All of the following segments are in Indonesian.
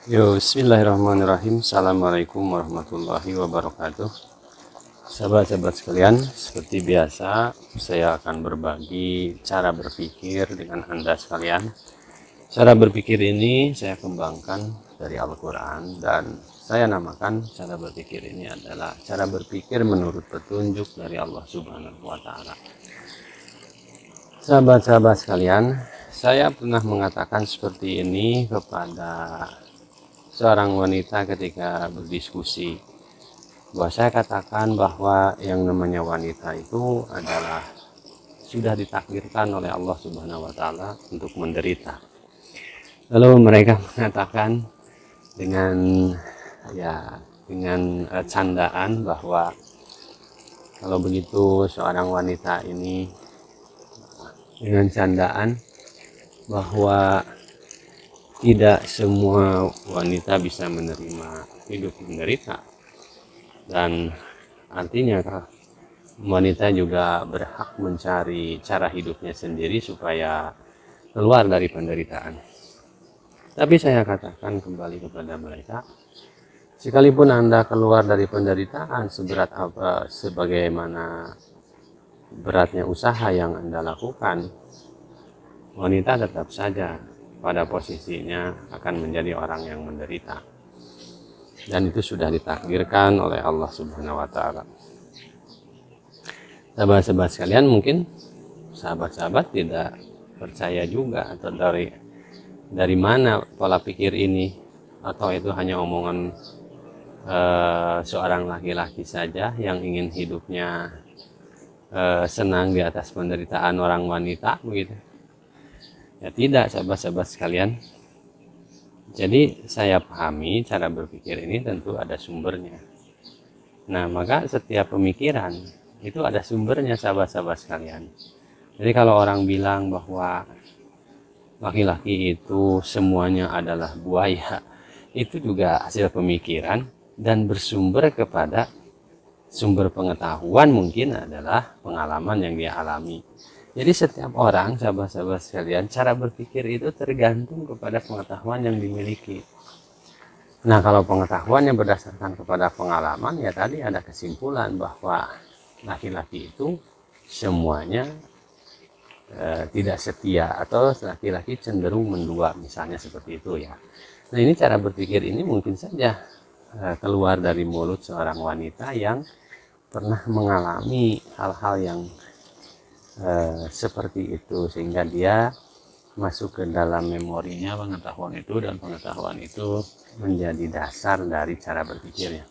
Bismillahirrahmanirrahim. Assalamualaikum warahmatullahi wabarakatuh. Sahabat-sahabat sekalian, seperti biasa saya akan berbagi cara berpikir dengan Anda sekalian. Cara berpikir ini saya kembangkan dari Al-Quran dan saya namakan cara berpikir ini adalah cara berpikir menurut petunjuk dari Allah Subhanahu wa Ta'ala. Sahabat-sahabat sekalian, saya pernah mengatakan seperti ini kepada seorang wanita ketika berdiskusi, bahwa saya katakan bahwa yang namanya wanita itu adalah sudah ditakdirkan oleh Allah Subhanahu wa Ta'ala untuk menderita. Lalu mereka mengatakan dengan candaan bahwa kalau begitu seorang wanita ini dengan candaan bahwa tidak semua wanita bisa menerima hidup menderita, dan artinya wanita juga berhak mencari cara hidupnya sendiri supaya keluar dari penderitaan. Tapi saya katakan kembali kepada mereka, sekalipun Anda keluar dari penderitaan seberat apa, sebagaimana beratnya usaha yang Anda lakukan, wanita tetap saja pada posisinya akan menjadi orang yang menderita, dan itu sudah ditakdirkan oleh Allah Subhanahu wa Ta'ala. Sahabat-sahabat sekalian, mungkin sahabat-sahabat tidak percaya juga, atau dari mana pola pikir ini, atau itu hanya omongan seorang laki-laki saja yang ingin hidupnya senang di atas penderitaan orang wanita begitu. Ya tidak, sahabat-sahabat sekalian. Jadi saya pahami cara berpikir ini tentu ada sumbernya. Nah, maka setiap pemikiran itu ada sumbernya, sahabat-sahabat sekalian. Jadi kalau orang bilang bahwa laki-laki itu semuanya adalah buaya, itu juga hasil pemikiran dan bersumber kepada sumber pengetahuan, mungkin adalah pengalaman yang dia alami. Jadi setiap orang, sahabat-sahabat sekalian, cara berpikir itu tergantung kepada pengetahuan yang dimiliki. Nah, kalau pengetahuan yang berdasarkan kepada pengalaman, ya tadi ada kesimpulan bahwa laki-laki itu semuanya tidak setia, atau laki-laki cenderung mendua, misalnya seperti itu ya. Nah, ini cara berpikir ini mungkin saja keluar dari mulut seorang wanita yang pernah mengalami hal-hal yang seperti itu, sehingga dia masuk ke dalam memorinya pengetahuan itu, dan pengetahuan itu menjadi dasar dari cara berpikirnya.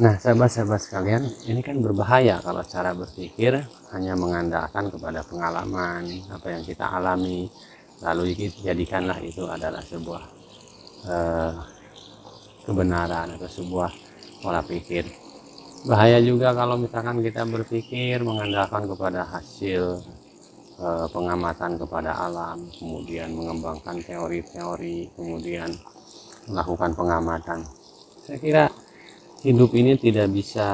Nah, sahabat-sahabat sekalian, ini kan berbahaya kalau cara berpikir hanya mengandalkan kepada pengalaman apa yang kita alami, lalu jadikanlah itu adalah sebuah kebenaran atau sebuah pola pikir. Bahaya juga kalau misalkan kita berpikir mengandalkan kepada hasil pengamatan kepada alam, kemudian mengembangkan teori-teori, kemudian melakukan pengamatan. Saya kira hidup ini tidak bisa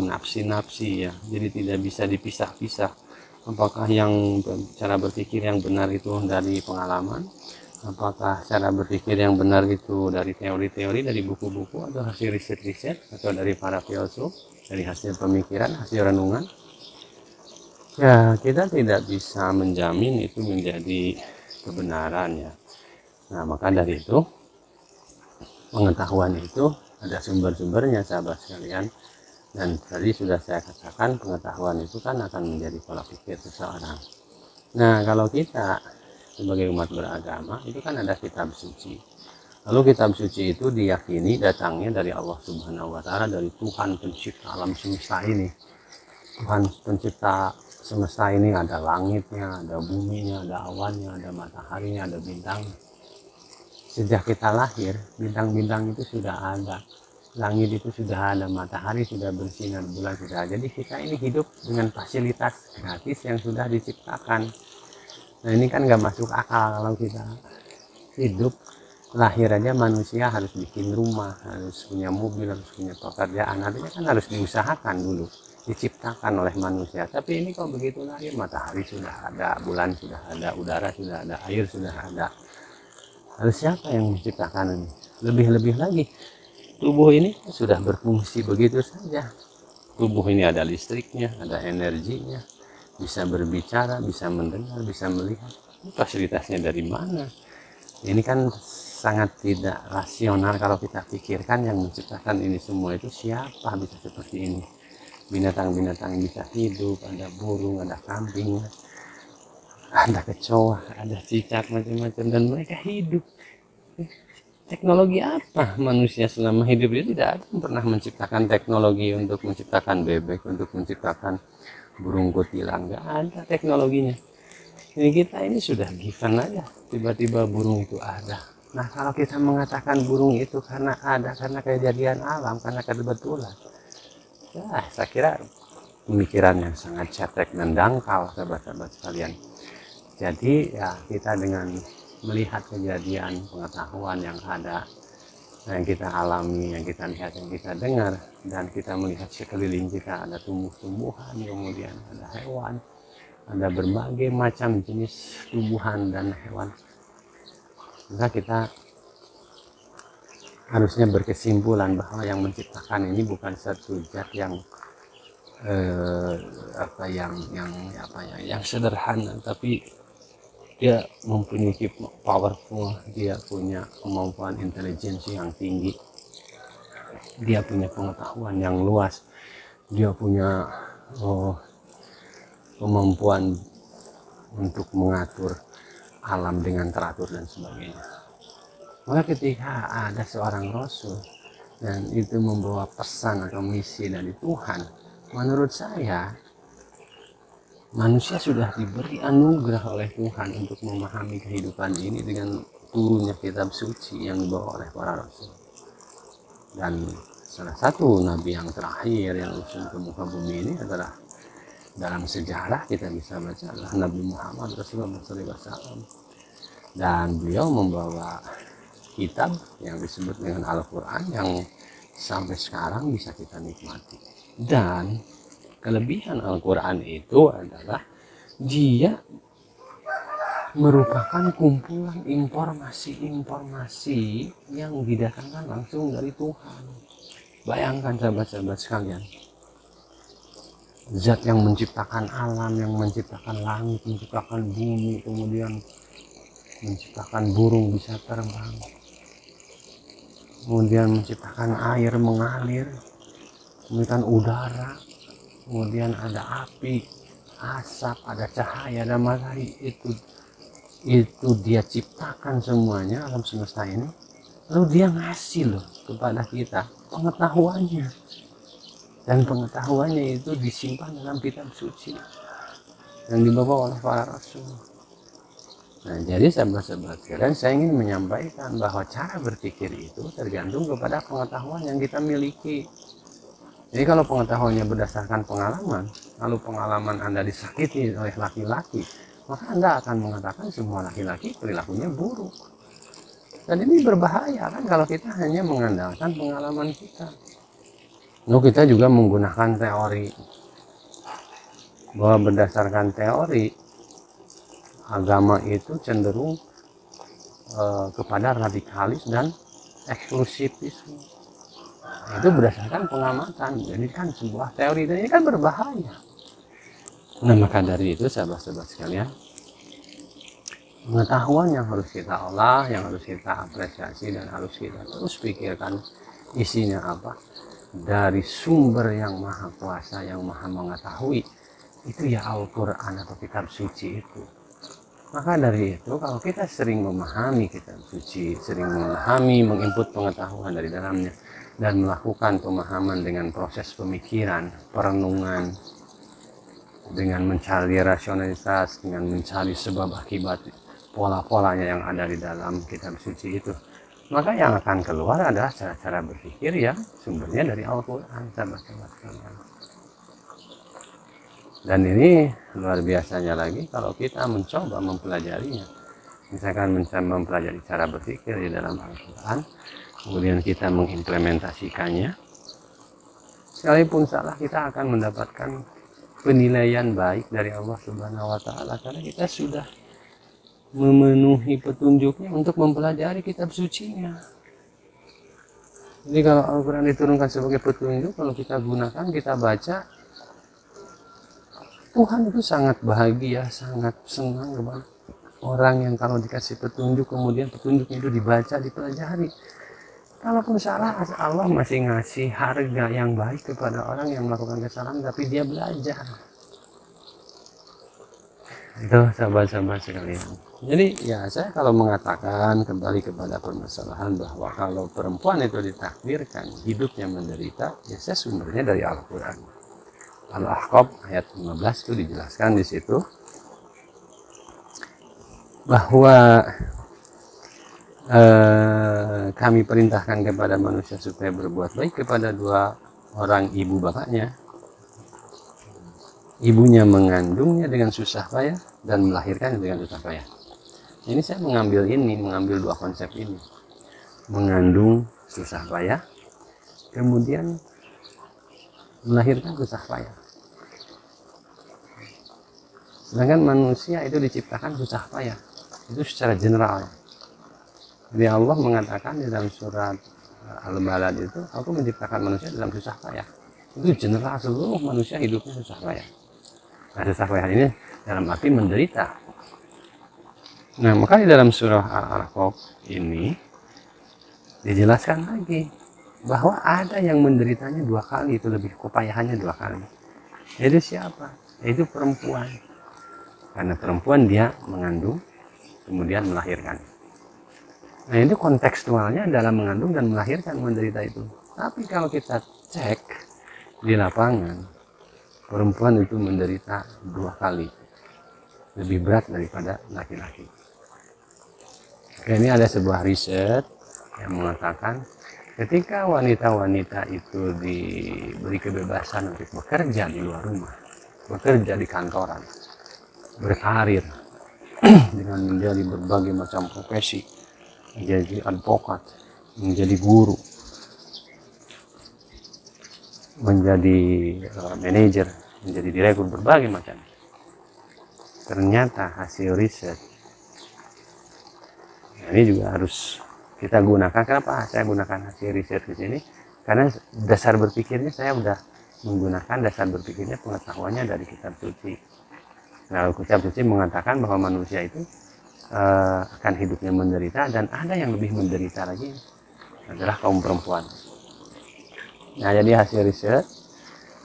nafsi-nafsi ya, jadi tidak bisa dipisah-pisah. Apakah yang cara berpikir yang benar itu dari pengalaman, apakah cara berpikir yang benar itu dari teori-teori, dari buku-buku, atau hasil riset-riset, atau dari para filsuf, dari hasil pemikiran, hasil renungan. Ya, kita tidak bisa menjamin itu menjadi kebenaran ya. Nah, maka dari itu pengetahuan itu ada sumber-sumbernya, sahabat sekalian. Dan tadi sudah saya katakan, pengetahuan itu kan akan menjadi pola pikir seseorang. Nah, kalau kita sebagai umat beragama itu kan ada kitab suci. Lalu kitab suci itu diyakini datangnya dari Allah Subhanahu wa Ta'ala, dari Tuhan pencipta alam semesta ini. Tuhan pencipta semesta ini, ada langitnya, ada buminya, ada awannya, ada mataharinya, ada bintang. Sejak kita lahir, bintang-bintang itu sudah ada, langit itu sudah ada, matahari sudah bersinar, bulan sudah ada. Jadi kita ini hidup dengan fasilitas gratis yang sudah diciptakan. Nah, ini kan gak masuk akal kalau kita hidup, lahir aja manusia harus bikin rumah, harus punya mobil, harus punya pekerjaan. Artinya kan harus diusahakan dulu, diciptakan oleh manusia. Tapi ini kok begitu lahir, matahari sudah ada, bulan sudah ada, udara sudah ada, air sudah ada. Lalu siapa yang menciptakan ini? Lebih-lebih lagi, tubuh ini sudah berfungsi begitu saja. Tubuh ini ada listriknya, ada energinya, bisa berbicara, bisa mendengar, bisa melihat. Fasilitasnya dari mana? Ini kan sangat tidak rasional kalau kita pikirkan. Yang menciptakan ini semua itu siapa bisa seperti ini? Binatang-binatang bisa hidup, ada burung, ada kambing, ada kecoa, ada cicak, macam-macam, dan mereka hidup. Teknologi apa manusia selama hidup itu? Tidak ada yang pernah menciptakan teknologi untuk menciptakan bebek, untuk menciptakan burung kutilang. Nggak ada teknologinya. Ini kita ini sudah given aja, tiba-tiba burung itu ada. Nah, kalau kita mengatakan burung itu karena ada, karena kejadian alam, karena kebetulan, ya saya kira pemikiran yang sangat cetek dan dangkal, sahabat-sahabat sekalian. Jadi ya kita dengan melihat kejadian, pengetahuan yang ada, yang kita alami, yang kita lihat, yang kita dengar, dan kita melihat sekeliling kita ada tumbuh-tumbuhan, kemudian ada hewan, ada berbagai macam jenis tumbuhan dan hewan, maka kita harusnya berkesimpulan bahwa yang menciptakan ini bukan satu zat yang yang sederhana, tapi dia mempunyai powerful, dia punya kemampuan intelijensi yang tinggi, dia punya pengetahuan yang luas, dia punya kemampuan untuk mengatur alam dengan teratur dan sebagainya. Maka ketika ada seorang rasul dan itu membawa pesan atau misi dari Tuhan, menurut saya manusia sudah diberi anugerah oleh Tuhan untuk memahami kehidupan ini dengan turunnya kitab suci yang dibawa oleh para rasul. Dan salah satu nabi yang terakhir yang usul ke muka bumi ini adalah, dalam sejarah kita bisa baca, adalah Nabi Muhammad Rasulullah SAW. Dan beliau membawa kitab yang disebut dengan Al-Quran yang sampai sekarang bisa kita nikmati. Dan kelebihan Al-Quran itu adalah dia merupakan kumpulan informasi-informasi yang didatangkan langsung dari Tuhan. Bayangkan sahabat-sahabat sekalian, zat yang menciptakan alam, yang menciptakan langit, menciptakan bumi, kemudian menciptakan burung bisa terbang, kemudian menciptakan air mengalir, kemudian udara, kemudian ada api, asap, ada cahaya, ada matahari. Itu dia ciptakan semuanya alam semesta ini, lalu dia ngasih loh kepada kita pengetahuannya, dan pengetahuannya itu disimpan dalam kitab suci yang dibawa oleh para rasul. Nah, jadi sahabat-sahabat sekalian, saya ingin menyampaikan bahwa cara berpikir itu tergantung kepada pengetahuan yang kita miliki. Jadi kalau pengetahuannya berdasarkan pengalaman, lalu pengalaman Anda disakiti oleh laki-laki, maka Anda akan mengatakan semua laki-laki perilakunya buruk. Dan ini berbahaya kan kalau kita hanya mengandalkan pengalaman kita. Lalu kita juga menggunakan teori, bahwa berdasarkan teori agama itu cenderung kepada radikalis dan eksklusifisme. Itu berdasarkan pengamatan. Jadi kan sebuah teori, dan ini kan berbahaya. Nah, maka dari itu sahabat-sahabat sekalian, pengetahuan yang harus kita olah, yang harus kita apresiasi, dan harus kita terus pikirkan isinya apa, dari sumber yang maha kuasa, yang maha mengetahui, itu ya Al-Quran atau kitab suci itu. Maka dari itu, kalau kita sering memahami kitab suci, sering memahami, menginput pengetahuan dari dalamnya, dan melakukan pemahaman dengan proses pemikiran, perenungan, dengan mencari rasionalitas, dengan mencari sebab akibat, pola-polanya yang ada di dalam kitab suci itu, maka yang akan keluar adalah cara-cara berpikir yang sumbernya dari Al-Quran, sahabat-sahabat sekalian. Dan ini luar biasanya lagi kalau kita mencoba mempelajarinya. Misalkan mempelajari cara berpikir di dalam Al-Quran, kemudian kita mengimplementasikannya, sekalipun salah kita akan mendapatkan penilaian baik dari Allah Subhanahu wa Ta'ala, karena kita sudah memenuhi petunjuknya untuk mempelajari kitab sucinya. Jadi kalau Al-Quran diturunkan sebagai petunjuk, kalau kita gunakan, kita baca, Tuhan itu sangat bahagia, sangat senang kepada orang yang kalau dikasih petunjuk, kemudian petunjuknya itu dibaca, dipelajari. Kalaupun salah, Allah masih ngasih harga yang baik kepada orang yang melakukan kesalahan, tapi dia belajar. Itu sahabat-sahabat sekalian. Jadi ya saya kalau mengatakan kembali kepada permasalahan bahwa kalau perempuan itu ditakdirkan hidupnya menderita, ya saya sumbernya dari Al-Quran. Al-Ahqaf ayat 15 itu dijelaskan di situ bahwa kami perintahkan kepada manusia supaya berbuat baik kepada dua orang ibu bapaknya. Ibunya mengandungnya dengan susah payah dan melahirkannya dengan susah payah. Ini saya mengambil dua konsep ini. Mengandung susah payah, kemudian melahirkan susah payah. Sedangkan manusia itu diciptakan susah payah. Itu secara general. Jadi Allah mengatakan di dalam surat Al-Balad itu, aku menciptakan manusia dalam susah payah. Itu general, seluruh manusia hidupnya susah payah. Nah, susah payah ini dalam arti menderita. Nah, maka di dalam surah Al-Ahqaf ini dijelaskan lagi bahwa ada yang menderitanya dua kali, itu lebih kepayahannya dua kali. Jadi siapa? Yaitu perempuan. Karena perempuan dia mengandung, kemudian melahirkan. Nah, itu kontekstualnya dalam mengandung dan melahirkan menderita itu. Tapi kalau kita cek di lapangan, perempuan itu menderita dua kali lebih berat daripada laki-laki. Ini ada sebuah riset yang mengatakan ketika wanita-wanita itu diberi kebebasan untuk bekerja di luar rumah, bekerja di kantoran, berkarir dengan menjadi berbagai macam profesi, menjadi advokat, menjadi guru, menjadi manajer, menjadi direktur, berbagai macam. Ternyata hasil riset ini juga harus kita gunakan. Kenapa saya gunakan hasil riset di sini? Karena dasar berpikirnya saya sudah menggunakan dasar berpikirnya pengetahuannya dari kitab suci. Nah, kitab suci mengatakan bahwa manusia itu akan hidupnya menderita, dan ada yang lebih menderita lagi adalah kaum perempuan. Nah, jadi hasil riset,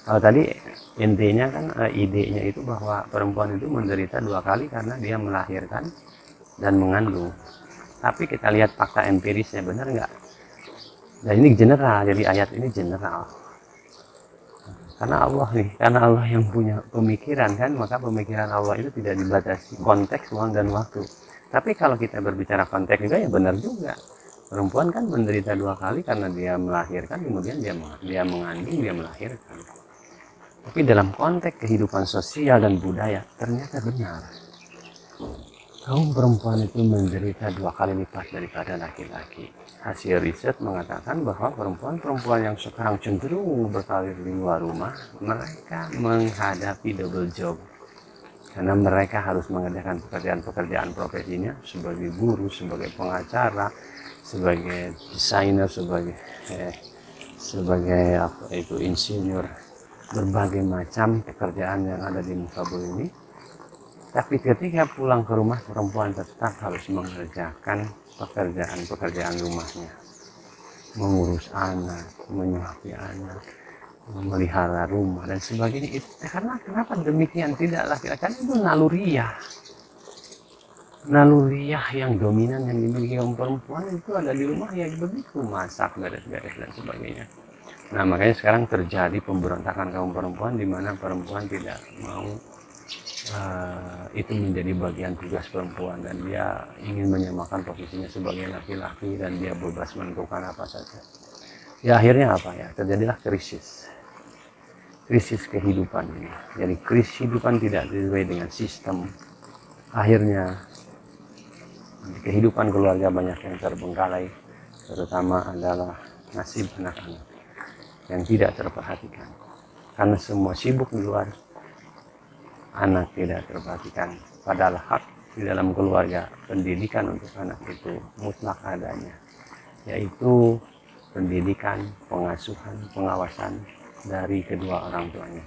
kalau tadi intinya kan idenya itu bahwa perempuan itu menderita dua kali karena dia melahirkan dan mengandung. Tapi kita lihat fakta empirisnya, benar nggak? Nah, ini general, jadi ayat ini general. Karena Allah yang punya pemikiran kan, maka pemikiran Allah itu tidak dibatasi konteks, ruang, dan waktu. Tapi kalau kita berbicara konteks juga, ya benar juga. Perempuan kan menderita dua kali karena dia melahirkan, kemudian dia mengandung, dia melahirkan. Tapi dalam konteks kehidupan sosial dan budaya, ternyata benar. Kaum perempuan itu menderita dua kali lipat daripada laki-laki. Hasil riset mengatakan bahwa perempuan-perempuan yang sekarang cenderung berkarir di luar rumah, mereka menghadapi double job. Karena mereka harus mengerjakan pekerjaan-pekerjaan profesinya sebagai guru, sebagai pengacara, sebagai desainer, sebagai insinyur, berbagai macam pekerjaan yang ada di muka bumi ini. Tapi ketika pulang ke rumah, perempuan tetap harus mengerjakan pekerjaan rumahnya, mengurus anak, menyuapi anak, memelihara rumah dan sebagainya. Karena kenapa demikian? Tidak laki-laki itu naluriah yang dominan yang dimiliki kaum perempuan itu ada di rumah, ya begitu, masak, beres-beres dan sebagainya. Nah, makanya sekarang terjadi pemberontakan kaum perempuan, di mana perempuan tidak mau itu menjadi bagian tugas perempuan, dan dia ingin menyamakan posisinya sebagai laki-laki dan dia bebas menentukan apa saja. Ya akhirnya apa ya? Terjadilah krisis kehidupan ini. Jadi krisis kehidupan tidak sesuai dengan sistem. Akhirnya kehidupan keluarga banyak yang terbengkalai, terutama adalah nasib anak-anak yang tidak terperhatikan. Karena semua sibuk di luar, anak tidak terperhatikan. Padahal hak di dalam keluarga, pendidikan untuk anak itu mutlak adanya, yaitu pendidikan, pengasuhan, pengawasan dari kedua orang tuanya.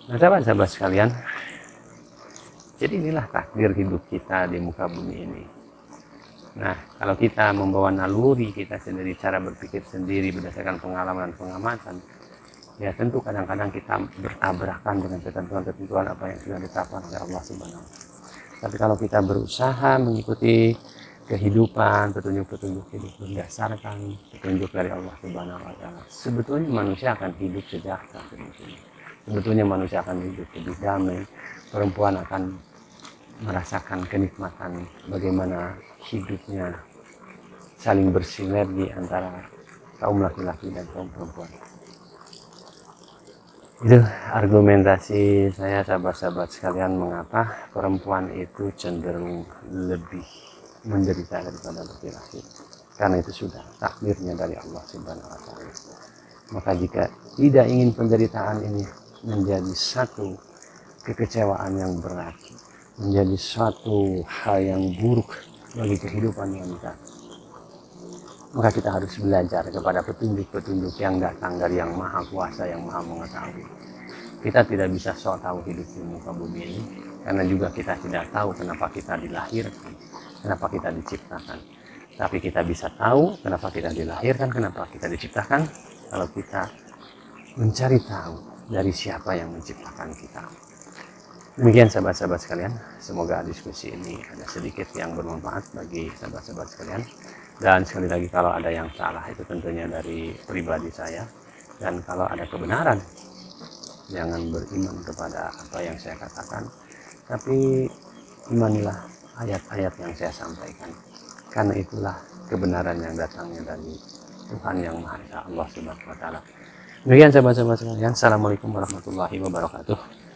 Nah, sahabat-sahabat sekalian, jadi inilah takdir hidup kita di muka bumi ini. Nah, kalau kita membawa naluri kita sendiri, cara berpikir sendiri berdasarkan pengalaman dan pengamatan, ya tentu kadang-kadang kita bertabrakan dengan ketentuan-ketentuan apa yang sudah ditetapkan oleh Allah Subhanahu wa Ta'ala. Tapi kalau kita berusaha mengikuti kehidupan, petunjuk-petunjuk hidup berdasarkan petunjuk dari Allah Subhanahu wa Ta'ala, sebetulnya manusia akan hidup sejahtera. Sebetulnya manusia akan hidup lebih damai, perempuan akan merasakan kenikmatan bagaimana hidupnya saling bersinergi antara kaum laki-laki dan kaum perempuan. Itu argumentasi saya, sahabat-sahabat sekalian, mengapa perempuan itu cenderung lebih menderita daripada laki-laki. Karena itu sudah takdirnya dari Allah Subhanahu wa Ta'ala. Maka jika tidak ingin penderitaan ini menjadi satu kekecewaan yang berat, menjadi suatu hal yang buruk bagi kehidupan wanita, maka kita harus belajar kepada petunjuk-petunjuk yang datang dari Yang Maha Kuasa, yang Maha Mengetahui. Kita tidak bisa sok tahu hidup di muka bumi ini, karena juga kita tidak tahu kenapa kita dilahirkan, kenapa kita diciptakan. Tapi kita bisa tahu kenapa kita dilahirkan, kenapa kita diciptakan, kalau kita mencari tahu dari siapa yang menciptakan kita. Demikian sahabat-sahabat sekalian, semoga diskusi ini ada sedikit yang bermanfaat bagi sahabat-sahabat sekalian. Dan sekali lagi, kalau ada yang salah itu tentunya dari pribadi saya, dan kalau ada kebenaran, jangan beriman kepada apa yang saya katakan, tapi imanilah ayat-ayat yang saya sampaikan, karena itulah kebenaran yang datangnya dari Tuhan Yang Maha Esa, Allah Subhanahu wa Ta'ala. Demikian sahabat-sahabat sekalian, assalamualaikum warahmatullahi wabarakatuh.